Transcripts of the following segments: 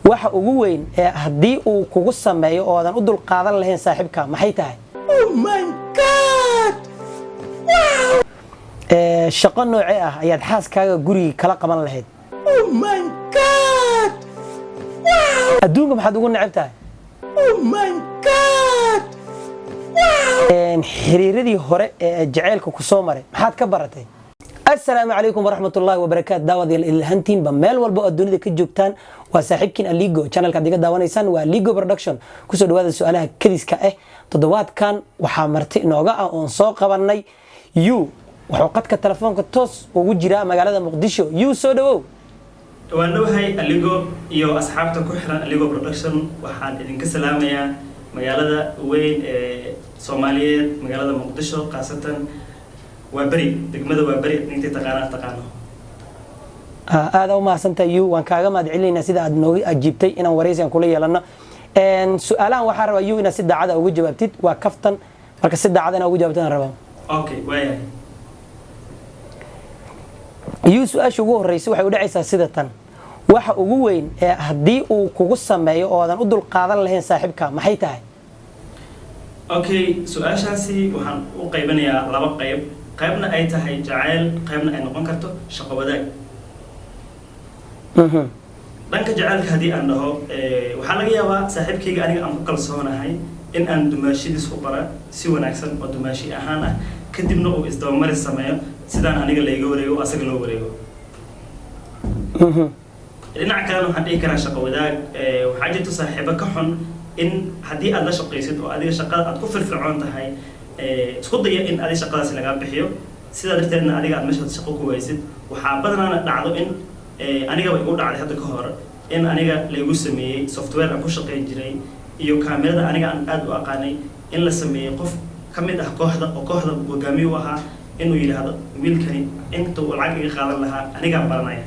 waxa ugu weyn ee haddii uu kugu sameeyo oo aadan u dul qaadan lahayn saaxiibka maxay tahay? Oh my god! Wow! shaqo noocee ah ayaad xaaskaaga guriga kala qaban lahayd? Oh my god! Wow! adduunka maxaad ugu neceb tahay? Oh my god! Wow! xiriiradii hore ee jaceylka ku soo maray maxaad ka baratay? السلام عليكم ورحمة الله وبركاته دعوة الهنتين بميل والبقى الدنيا كجوبتان وساحبكين الليجو channel كديك دعوانيسان والليجو برودكشن كسر دواد السؤال كذيس كأه تدوات كان وحامرتي نوجا أنصاق قبلني يو وحقت كتلفون كتوس ووجرا مقالة مقدشو يو سودو وأنا هاي الليجو يو أصحاب تكوحنا الليجو برودكشن وحان إذن كسلام يا مقالة وين صومالية مقالة مقدشو قاسة وبري دقمده وبري انت تقانو هذا وما سنت يو وان كاغا ما دعيلينا سيده اد نوغي اجيبتي ان wareysan kula yeelano su'aalahan waxa raba yu ina si daacad ugu jawaabtid waa kaftan marka si daacad ina ugu jawaabtaan raba okay waaya yu su'aasha ugu horeysa waxay u dhacaysaa sida tan waxa ugu weyn ee hadii uu kugu sameeyo oo aadan u dul qaadan lahayn saaxiibka maxay tahay okay su'aashaasi waxaan u qaybanayaa laba qayb qaybna ay tahay jacayl qaybna ay noqon karto shaqo wadaag dhanka jacaylka hadii aan dhaho waxa laga yaabaa saaxiibkayga aniga aan ku kalsoonahay in aan dumaashidiis u bara si wanaagsan oo dumaashi ahaan ah kadibna uu isdabamari sameeyo sidaan aniga layga wareego asaga loo wareego dhinaca kalena waxaan dhihi karaa shaqo wadaag waxaa jirta saaxiibo ka xun in hadii aad la shaqaysid oo adiga shaqada aad ku firfircoon tahay isku daya in adiga shaqadaas laga bixiyo sida darteedna adiga aad meesha shaqo ku waysid waxa badanaana dhacdo in aniga way u dhacday hadda ka hor in aniga lagu sameeyay software aan ku shaqeyn jiray iyo kaamirada aniga aan aad u aqaanay in la sameeyay qof kamid ah kooxda oo kooxda hogaamiye u ahaa inuu yiraahdo wiilkani inta uu lacag iga qaadan lahaa aniga baranaya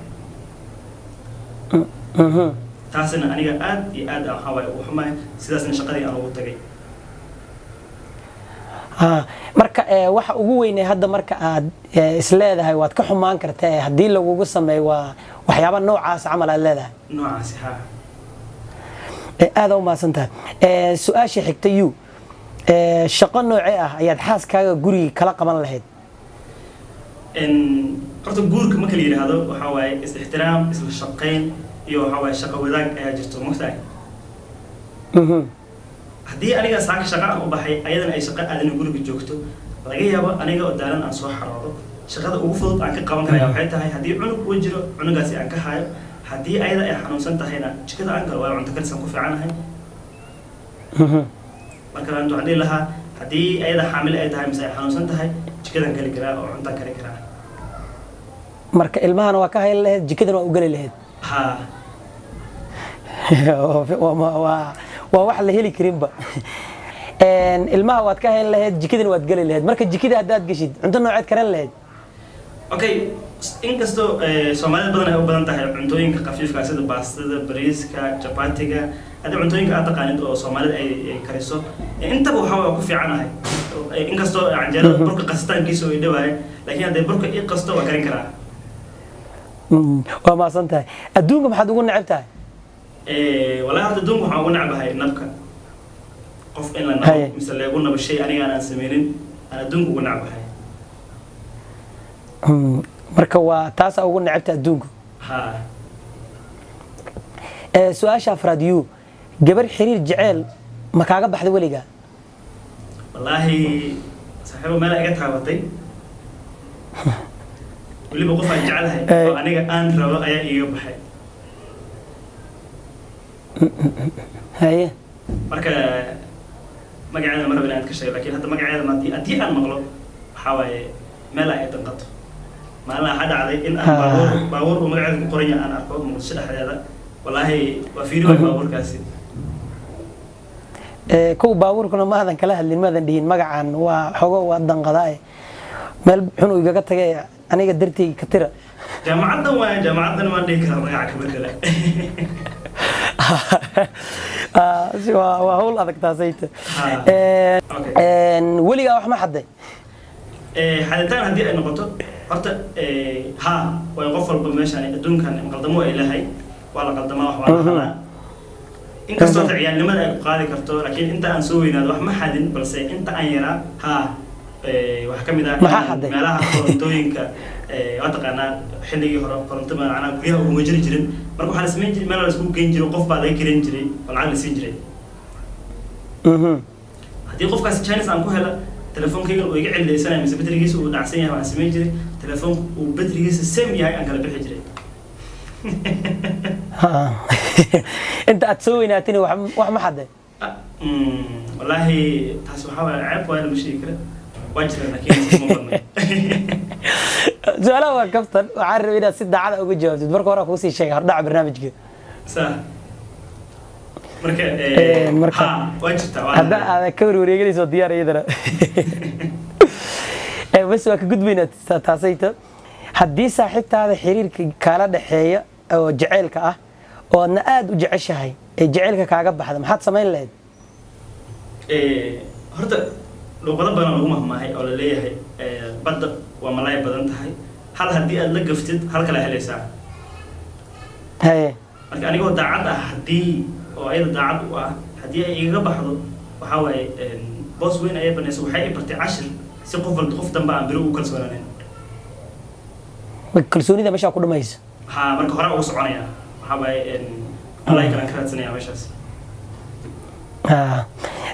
taasina aniga aad iyo aad aan xaway u xumaay sidaasna shaqadii aan ugu tagay marka waxa ugu weyn ee hadda marka aad isleedahay waad ka xumaan kartaa hadii lagugu sameeyo waa waxyaabo noocaas camal aad leedahay noocaas ha aad u maasantahay su'aasha xigta yu shaqo noocee ah ayaad xaaskaaga guriga kala qaban lahayd horta guurka marka la yiraahdo waxa waaye is ixtiraam isla shaqeyn iyo waxa waaye shaqo wadaag ayaa jirto mugtahay haddii aniga saaka shaqo aan u baxay ayadana ay shaqo aadana guriga joogto laga yaabo aniga oo daalan aan soo xaroodo shaqada ugu fudud aan ka qaban karayaa waxay tahay haddii cunug uu jiro cunugaasi aan ka hayo haddii ayada ay xanuunsan tahayna jikada aan galo waa cunto karisaan ku fiicanahay marka aan waxaan dhihi lahaa haddii ayada xaamil ay tahay mise ay xanuunsan tahay jikadan geli karaa oo cuntaan kari karaa marka ilmahana waa ka hayn lahayd jikadana waa u geli lahayd ha waa wax la heli karinba ilmaha waad ka hayn lahayd jikadana waad geli lahayd marka jikada haddaad geshid cunto nooceed karan lahayd okay inkastoo soomaalida badan ay u badan tahay cuntooyinka khafiifka sida baastada bariiska chapatiga hadii cuntooyinka aad taqaanid oo soomaalida ay kariso intaba waxa waa ku fiicanahay inkastoo canjeerada burka qastaankiisa ay dhawaay laakiin hadii burka i qasto waa karin karaa waa maasan tahay adduunka maxaad ugu neceb tahay walahi hadda adduunka waxaan ugu necbahay nabka qof in la nabo mise leegu nabo shay aniga aan sameynin aan adduunka ugu necbahay marka waa taas ugu necebta adduunka ha su'aasha afraad yu gabar xiriir jaceyl ma kaaga baxday weliga wallahi saaxiibo meel iga taabatay waliba qof aan jecelahay oo aniga aan rabo ayaa iga baxay haye marka magaceeda ma rabo inaad ka sheego laakiin hadda magaceeda haddii aan maqlo waxa waaye meel ay danqato maalin waxaa dhacday in aan baabuur uu magaceeda ku qoran yahay aan arko muqdisho dhexdeeda wallaahi waa fiiri waay baabuurkaasi kow baabuurkuna maadan kala hadlin maadan dhihin magacan waa xogo waa danqadaa meel xun igaga tagay aniga dartay ka tira jaamacadan waan dhihi karaa magaca ka bedela waa hawl adag taasayta weligaa wax ma xaday xaditaan haddii ay noqoto horta ha way qof walba meeshaan adduunkan qaldamo ay lahay waa la qaldamaa wax waa la xadaa inkastoo ciyaarnimada ay ku qaadi karto laakiin inta aan soo weynaado wax ma xadin balse inta aan yaraa wax ka mid ah meelaha korontooyinka waa taqaanaa xilligii hore koronto macnaa guryaha uguma jiri jirin marka waxaa la samayn jiray meel la isku geyn jiray qof baa laga kiran jiray oo lacag la siin jiray haddii qofkaasi Chinese aan ku hela telefoonkayga uu iga cileysanaya mise batrigiisa uu dhacsan yahay waxaan samayn jiray telefoonka uu batrigiisa same yahay aan kala bixi jiray انت اتسويناتني wax ma xaday wallahi taas waxa waa ceeb waa la sheegi kara wajira laakiin ma badna su'aalaha waa kaftan waxaan rabay inaad si daacad uga jawaabtid marka hore ku sii sheegay hordhac barnaamijka sax marka wajirta waa hada aad ka wareegayso diyaar iyadana bas waa ka gudbinaa taasayta haddii saaxiibtaada xiriirka kala dhaxeeya oo jaceelka ah oo aadna aad u jeceshahay ee jaceelka kaaga baxda maxaad samayn lahayd horta luqado badan lagu mahmaahay oo la leeyahay badda waa malaay badan tahay hal haddii aad la gaftid hal kale helaysaa haye marka anigoo daacad ah haddii oo ayada daacad u ah haddii ay iga baxdo waxa waaye boos weyn ayay banaysa waxay i bartay cashir si qof dambe aan biro u kalsoonaanin kalsoonida meesha ku dhamaysa marka hore ugu soconaya waxa waaye Allah kala karadsanaya meeshaas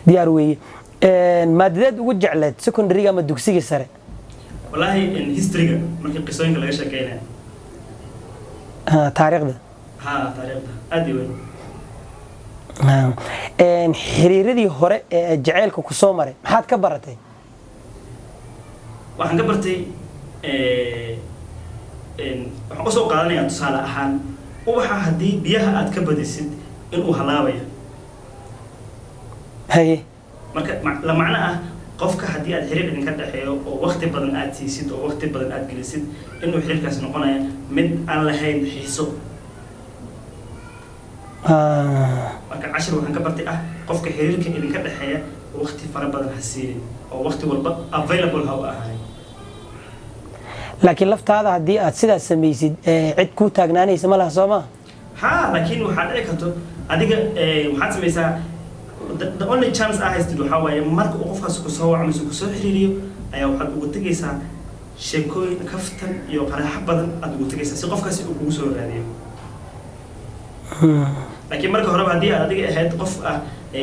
diyaar weeye maadadeed ugu jecleed secondary ama dugsiga sare wallahi history-ga markii qisooyinka laga sheekeynaa taariikhda taariikhda aad iyo weyn xiriiradii hore ee jaceelka ku soo maray maxaad ka baratay waxaan ka bartay waxaan u soo qaadanayaa tusaale ahaan ubaxa haddii biyaha aad ka badisid inuu halaabayo haye marka la macno ah qofka haddii aad xiriir idinka dhaxeeyo oo waqti badan aad siisid oo waqti badan aad gelisid inuu xiriirkaasi noqonaya mid aan lahayn xiiso marka cashir waxaan ka bartay qofka xiriirka idinka dhaxeeya waqti fara badan ha siinin oo waqti walba available ha u ahaay laakiin laftaada haddii aad sidaas samaysid cid ku taagnaanaysa ma laha Soomaa laakiin waxa dhici karto adiga waxaad samaysaa the only chance I have to waxa waaye marka uu qofkaas ku soo waco mise ku soo xiriiriyo ayaa waxaad ugu tagaysaa sheekooyin kaftan iyo qarax badan aad ugu tagaysaa si qofkaasi uu kugu soo raadiyo laakiin marka hore haddii aad adiga ahayd qof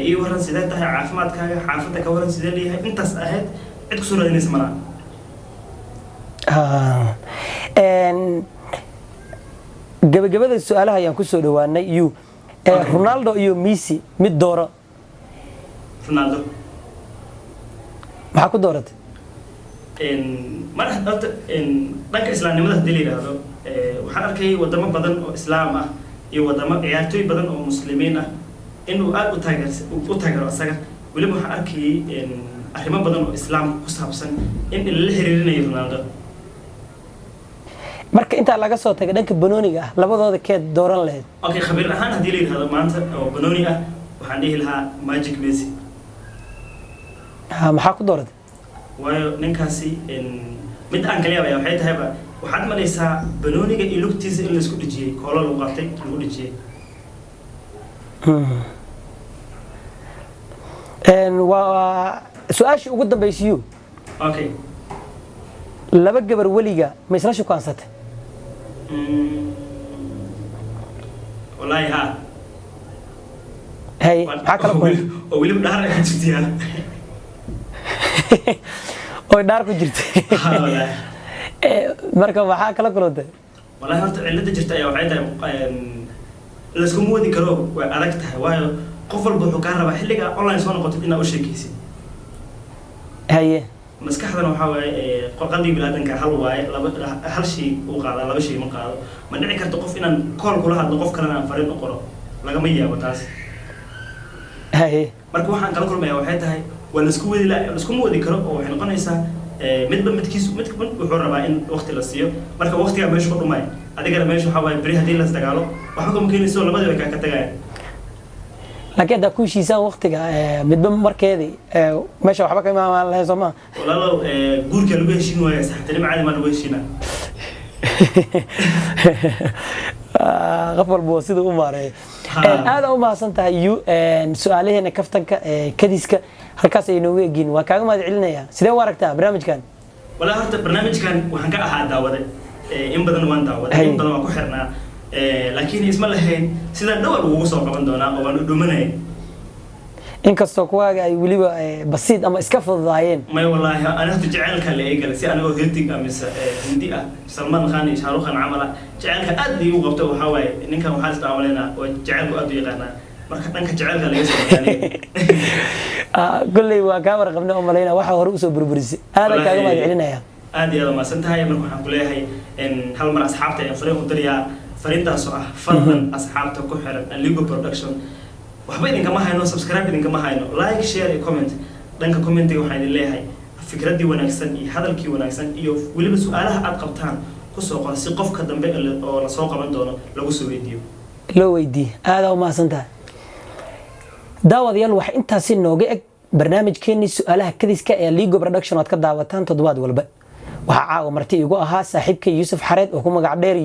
ii waran sidee tahay caafimaadkaaga xaafadda ka waran sidee leeyahay intaas ahayd cid ku soo raadinaysa malaha gabagabada su'aalaha ayaan ku soo dhawaanay Ronaldo iyo Messi mid dooro Ronaldo maxaa ku dooratay marka dhanka islaamnimada hadii la yiraahdo waxaan arkay wadamo badan oo islaam ah iyo wadamo ciyaartooy badan oo muslimiin ah inuu aad u taageero asaga waliba waxaan arkay arrimo badan oo islaam ku saabsan in la xiriirinayo Ronaldo marka inta laga soo tagay dhanka banooniga ah labadooda keed dooran lahayd okay khabiir ahaan hadii la yiraahdo maanta oo banooni ah waxaan dhihi lahaa Magic Messi maxaa ku dooratay waayo ninkaasi mid aan kaliya waxay tahay waxaad malaysaa banooniga iyo lugtiisa in la isku dhijiyay koolo lagu qabtay lagu dhijiyay waa su'aashii ugu dambeysay okay laba gabar waliga ma isla shukaansatay wallahi hay maxaa kala kulmay oo waliba dhaar ay jirtay oo dhaar ku jirtay marka waxaa kala kulantay wallahi horta cilada jirta ayaa waxay tahay la isku moodi karo way adag tahay waayo qof walba wuxuu ka rabaa xilliga online soo noqotay inaad u sheekaysid haye maskaxdana waxa waaye qalbiga bilaadanka hal waaye hal shay uu qaada laba shay ma qaado ma dhici karto qof inaan call kula hadlo qof kalena aan fariin u qoro laga ma yaabo taas haye marka waxaan kala kulmayaa waxay tahay waa la isku moodi karo oo waxay noqonaysaa midba midkiisu wuxuu rabaa in waqti la siiyo marka waqtiga meesha ku dhumay adigana meesha waxa waaye bari hadii la isdagaalo waxa kuma keenayso labadii way ka tagayaan laakiin hadda ku heshiisaan waqtiga midba markeedii meesha waxba ka imaan lahayn Soomaa walaalow guurka lagu heshiin waayo saxtani macaadi ma lagu heshiina qof walba sida u maareeyo aad u mahadsan tahay su'aalaheena kaftanka kadiska halkaas ay noogu eegin waa kaaga mahad celinaya sidee u aragtaa barnaamijkan wala horta barnaamijkan waxaan ka ahaa daawade in badan waan daawaday in badan waan ku xirnaa laakiin isma lahayn sida dhawr ugu soo qaban doonaa oo waan u dhumanay inkastoo kuwaaga ay weliba basiid ama iska fududaayeen may wallaahi ana hadda jacaylka la eegala si anigoo hindig mise hindi ah Salman Khan iyo Shah Rukh Khan camala jacaylka aad igu qabto waxaa waaye ninkan waxaa is daawalayna oo jacaylku aad u yaqaanaa marka dhanka jacaylka laga soo yaqaanay kulley waa kaa warqabna oo malayna waxa hore u soo burburisay aad kaaga mahad celinaya aad iyo aad maasan tahay marka waxaan ku leeyahay in hal mar asxaabta ay fariin u diriyaa fariintaas oo ah fadlan asxaabta ku xiran Aligo Production waxba idinkama hayno subscribe idinkama hayno like share iyo comment dhanka commentiga waxaan idin leeyahay fikradii wanaagsan iyo hadalkii wanaagsan iyo waliba su'aalaha aad qabtaan ku soo qor si qofka dambe oo la soo qaban doono lagu soo weydiiyo loo weydiiyo aad u mahadsan tahay daawadayaal waxa intaasi nooga eg barnaamijkeennii su'aalaha kadiska ee Aligo Production aad ka daawataan toddobaad walba waxa caawa marti igu ahaa saaxiibkay Yusuf Xareed oo ku magac dheer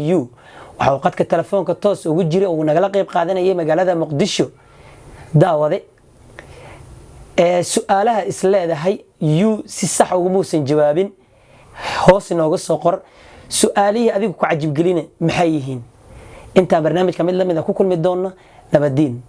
waxa uu qadka telefoonka toos ugu jiray oo nagala qayb qaadanayay magaalada Muqdisho daawade su'aalaha isleedahay si sax ugu muusan jawaabin hoos inooga soo qor su'aalihii adigu ku cajib gelina maxay yihiin inta barnaamijka mid la mid ah ku kulmi doona nabadiin